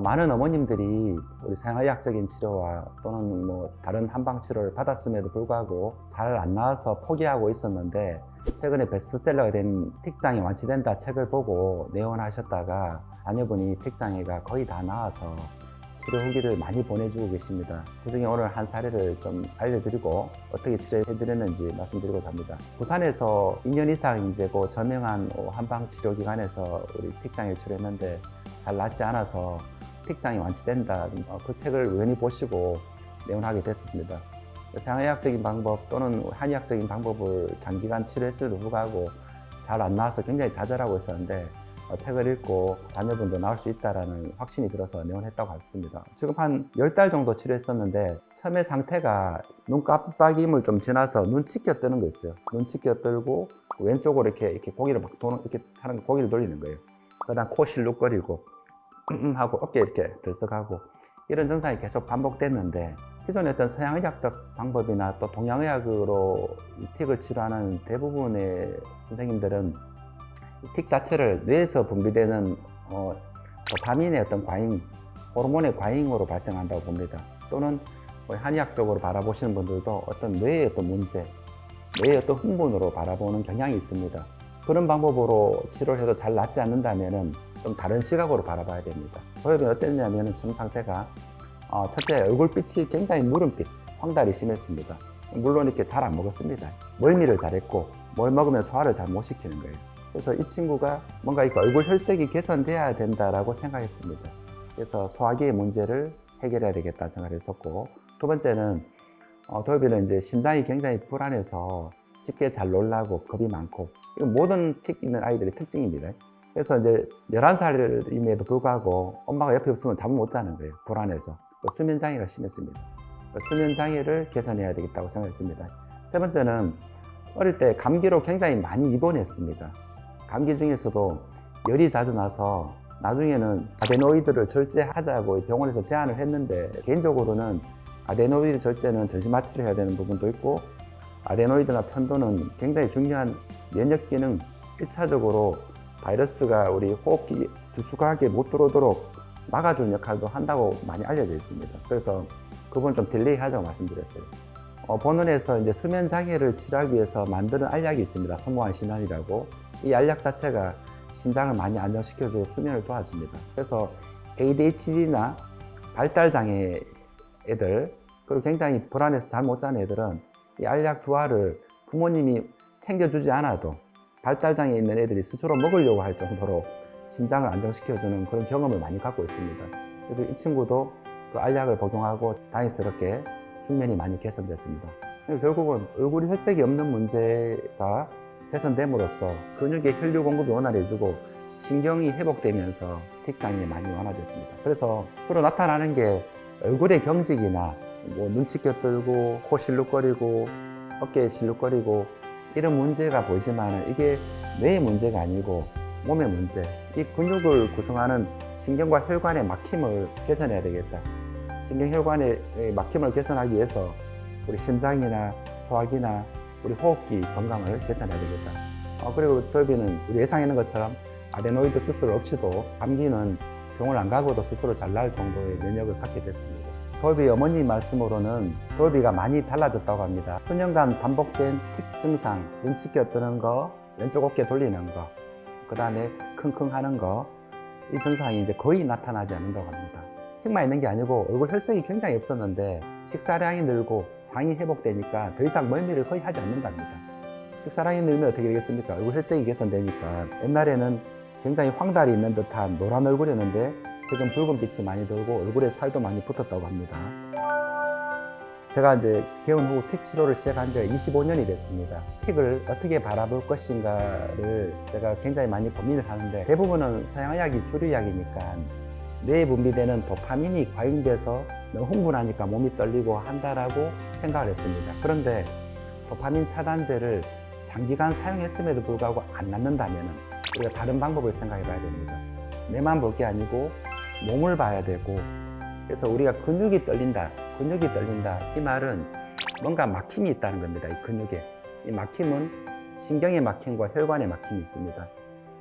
많은 어머님들이 우리 생활의학적인 치료와 또는 뭐 다른 한방 치료를 받았음에도 불구하고 잘 안 나와서 포기하고 있었는데, 최근에 베스트셀러가 된 틱장이 완치된다 책을 보고 내원하셨다가 자녀분이 틱장애가 거의 다 나아서 치료 후기를 많이 보내주고 계십니다. 그중에 오늘 한 사례를 좀 알려드리고 어떻게 치료해드렸는지 말씀드리고자 합니다. 부산에서 2년 이상 이제 그 저명한 한방 치료기관에서 우리 틱장애를 치료했는데 잘 낫지 않아서 틱장이 완치된다, 그 책을 우연히 보시고 내원하게 됐습니다. 생활의학적인 방법 또는 한의학적인 방법을 장기간 치료했음에도 불구하고 잘 안 나와서 굉장히 좌절하고 있었는데, 책을 읽고 자녀분도 나올 수 있다는 확신이 들어서 내원했다고 했습니다. 지금 한 10달 정도 치료했었는데, 처음에 상태가 눈 깜빡임을 좀 지나서 눈 치켜 뜨는 거 있어요. 눈 치켜 뜨고 왼쪽으로 이렇게 고개를 막 도는, 이렇게 하는, 고개를 돌리는 거예요. 그다음 코 실룩거리고 하고 어깨 이렇게 들썩하고, 이런 증상이 계속 반복됐는데, 기존에 했던 서양의학적 방법이나 또 동양의학으로 이 틱을 치료하는 대부분의 선생님들은 이 틱 자체를 뇌에서 분비되는 도파민의 어떤 과잉, 호르몬의 과잉으로 발생한다고 봅니다. 또는 한의학적으로 바라보시는 분들도 어떤 뇌의 어떤 문제, 뇌의 어떤 흥분으로 바라보는 경향이 있습니다. 그런 방법으로 치료를 해도 잘 낫지 않는다면 좀 다른 시각으로 바라봐야 됩니다. 도엽이 어땠냐면 처음 상태가 첫째, 얼굴빛이 굉장히 누른빛, 황달이 심했습니다. 물론 이렇게 잘 안 먹었습니다. 멀미를 잘했고, 뭘 먹으면 소화를 잘 못 시키는 거예요. 그래서 이 친구가 뭔가 이렇게 얼굴 혈색이 개선돼야 된다라고 생각했습니다. 그래서 소화기의 문제를 해결해야 되겠다 생각했었고, 두 번째는 도엽이는 이제 심장이 굉장히 불안해서 쉽게 잘 놀라고 겁이 많고, 이건 모든 틱 있는 아이들의 특징입니다. 그래서 이제 11살임에도 불구하고 엄마가 옆에 없으면 잠을 못 자는 거예요. 불안해서. 수면 장애가 심했습니다. 수면 장애를 개선해야 되겠다고 생각했습니다. 세 번째는 어릴 때 감기로 굉장히 많이 입원했습니다. 감기 중에서도 열이 자주 나서 나중에는 아데노이드를 절제하자고 병원에서 제안을 했는데, 개인적으로는 아데노이드 절제는 전신 마취를 해야 되는 부분도 있고, 아데노이드나 편도는 굉장히 중요한 면역 기능, 1차적으로 바이러스가 우리 호흡기 들쑥하게 못 들어오도록 막아주는 역할도 한다고 많이 알려져 있습니다. 그래서 그건 좀 딜레이 하자고 말씀드렸어요. 본원에서 이제 수면 장애를 치료하기 위해서 만드는 알약이 있습니다. 성공한 신환이라고. 이 알약 자체가 심장을 많이 안정시켜주고 수면을 도와줍니다. 그래서 ADHD나 발달 장애 애들, 그리고 굉장히 불안해서 잠 못 자는 애들은 이 알약 두 알을 부모님이 챙겨주지 않아도 발달장애 있는 애들이 스스로 먹으려고 할 정도로 심장을 안정시켜주는 그런 경험을 많이 갖고 있습니다. 그래서 이 친구도 그 알약을 복용하고 다행스럽게 숙면이 많이 개선됐습니다. 결국은 얼굴 혈색이 없는 문제가 개선됨으로써 근육의 혈류 공급이 원활해지고 신경이 회복되면서 틱장애 많이 완화됐습니다. 그래서 주로 나타나는 게 얼굴의 경직이나 눈치 껴들고 코 실룩거리고 어깨 실룩거리고 이런 문제가 보이지만, 이게 뇌의 문제가 아니고 몸의 문제, 이 근육을 구성하는 신경과 혈관의 막힘을 개선해야 되겠다. 신경혈관의 막힘을 개선하기 위해서 우리 심장이나 소화기나 우리 호흡기 건강을 개선해야 되겠다. 그리고 도엽이는 우리 예상하는 것처럼 아데노이드 수술 없이도 감기는 병원 안 가고도 스스로 잘 나을 정도의 면역을 갖게 됐습니다. 도엽이 어머니 말씀으로는 도엽이가 많이 달라졌다고 합니다. 수년간 반복된 틱 증상, 눈치 껴뜨는 거, 왼쪽 어깨 돌리는 거, 그 다음에 킁킁 하는 거, 이 증상이 이제 거의 나타나지 않는다고 합니다. 틱만 있는 게 아니고 얼굴 혈색이 굉장히 없었는데 식사량이 늘고 장이 회복되니까 더 이상 멀미를 거의 하지 않는답니다. 식사량이 늘면 어떻게 되겠습니까? 얼굴 혈색이 개선되니까 옛날에는 굉장히 황달이 있는 듯한 노란 얼굴이었는데 지금 붉은 빛이 많이 돌고 얼굴에 살도 많이 붙었다고 합니다. 제가 이제 개원 후 틱 치료를 시작한 지가 25년이 됐습니다. 틱을 어떻게 바라볼 것인가를 제가 굉장히 많이 고민을 하는데, 대부분은 서양의학이 주류의학이니까 뇌에 분비되는 도파민이 과잉돼서 너무 흥분하니까 몸이 떨리고 한다라고 생각을 했습니다. 그런데 도파민 차단제를 장기간 사용했음에도 불구하고 안 낫는다면 우리가 다른 방법을 생각해 봐야 됩니다. 뇌만 볼 게 아니고 몸을 봐야 되고, 그래서 우리가 근육이 떨린다 이 말은 뭔가 막힘이 있다는 겁니다. 이 근육에. 이 막힘은 신경의 막힘과 혈관의 막힘이 있습니다.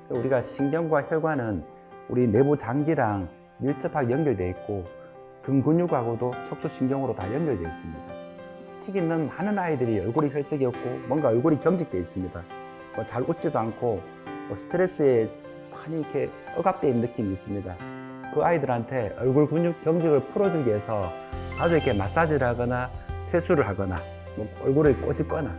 우리가 신경과 혈관은 우리 내부 장기랑 밀접하게 연결되어 있고 등 근육하고도 척추신경으로 다 연결되어 있습니다. 틱 있는 많은 아이들이 얼굴이 혈색이 없고 뭔가 얼굴이 경직되어 있습니다. 뭐 잘 웃지도 않고 뭐 스트레스에 많이 이렇게 억압되어 있는 느낌이 있습니다. 그 아이들한테 얼굴 근육 경직을 풀어주기 위해서 아주 이렇게 마사지를 하거나 세수를 하거나 뭐 얼굴을 꼬집거나,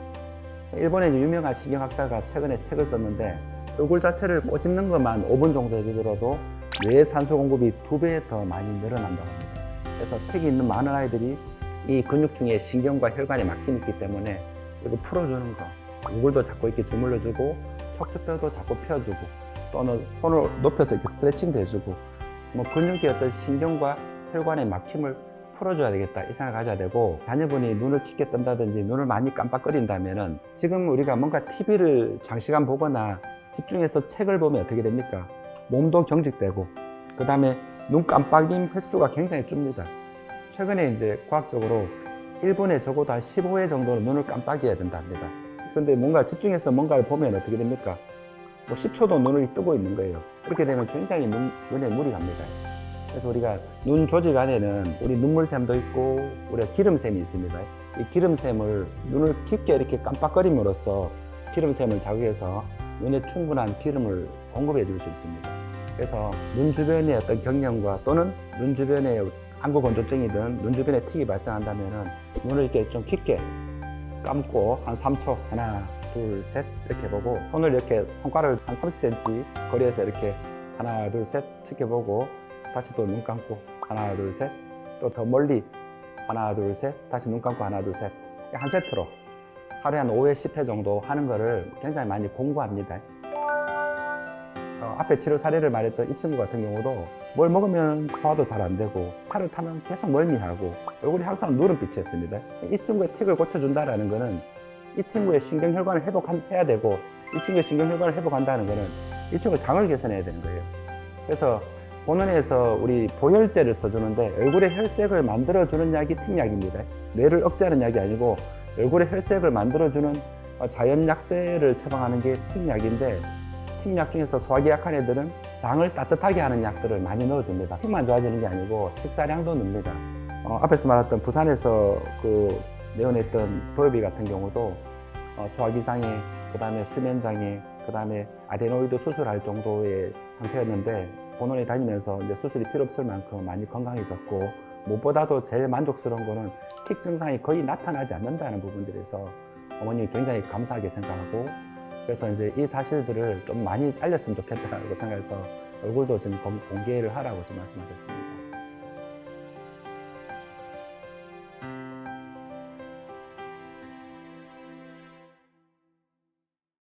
일본의 유명한 신경학자가 최근에 책을 썼는데 얼굴 자체를 꼬집는 것만 5분 정도 해주더라도 뇌의 산소 공급이 2배 더 많이 늘어난다고 합니다. 그래서 틱이 있는 많은 아이들이 이 근육층에 신경과 혈관에 막힘이 있기 때문에 이거 풀어주는 거, 얼굴도 자꾸 이렇게 주물러주고 척추뼈도 자꾸 펴주고 또는 손을 높여서 이렇게 스트레칭도 해주고 뭐 근육의 어떤 신경과 혈관의 막힘을 풀어줘야 되겠다 이 생각을 가져야 되고, 자녀분이 눈을 짙게 뜬다든지 눈을 많이 깜빡거린다면은 지금 우리가 뭔가 TV를 장시간 보거나 집중해서 책을 보면 어떻게 됩니까? 몸도 경직되고 그 다음에 눈 깜빡임 횟수가 굉장히 줍니다. 최근에 이제 과학적으로 1분에 적어도 한 15회 정도는 눈을 깜빡여야 된다 합니다. 근데 뭔가 집중해서 뭔가를 보면 어떻게 됩니까? 뭐 10초도 눈을 뜨고 있는 거예요. 그렇게 되면 굉장히 눈에 물이 갑니다. 그래서 우리가 눈 조직 안에는 우리 눈물샘도 있고 우리가 기름샘이 있습니다. 이 기름샘을 눈을 깊게 이렇게 깜빡거림으로써 기름샘을 자극해서 눈에 충분한 기름을 공급해 줄 수 있습니다. 그래서 눈 주변의 어떤 경련과 또는 눈 주변에 안구 건조증이든 눈 주변에 틱이 발생한다면은 눈을 이렇게 좀 깊게 감고 한 3초 하나 둘 셋 이렇게 보고, 손을 이렇게 손가락을 한 30cm 거리에서 이렇게 하나 둘 셋 지켜보고 다시 또 눈 감고 하나 둘 셋, 또 더 멀리 하나 둘 셋, 다시 눈 감고 하나 둘 셋, 한 세트로 하루에 한 5회 10회 정도 하는 거를 굉장히 많이 공부합니다. 앞에 치료 사례를 말했던 이 친구 같은 경우도 뭘 먹으면 소화도 잘 안 되고 차를 타면 계속 멀미하고 얼굴이 항상 누른빛이었습니다. 이 친구의 틱을 고쳐준다는 거는 이 친구의 신경혈관을 회복해야 되고, 이 친구의 신경혈관을 회복한다는 거는 이 친구의 장을 개선해야 되는 거예요. 그래서 본원에서 우리 보혈제를 써주는데 얼굴의 혈색을 만들어주는 약이 틱약입니다. 뇌를 억제하는 약이 아니고 얼굴의 혈색을 만들어주는 자연약제를 처방하는 게 틱약인데, 틱약 중에서 소화기 약한 애들은 장을 따뜻하게 하는 약들을 많이 넣어줍니다. 틱만 좋아지는 게 아니고 식사량도 늡니다. 앞에서 말했던 부산에서 내원했던 도엽이 같은 경우도 소화기 장애, 그 다음에 수면 장애, 그 다음에 아데노이드 수술할 정도의 상태였는데 본원에 다니면서 이제 수술이 필요 없을 만큼 많이 건강해졌고, 무엇보다도 제일 만족스러운 거는 틱 증상이 거의 나타나지 않는다는 부분들에서 어머님이 굉장히 감사하게 생각하고, 그래서 이제 이 사실들을 좀 많이 알렸으면 좋겠다고 생각해서 얼굴도 지금 공개를 하라고 지금 말씀하셨습니다.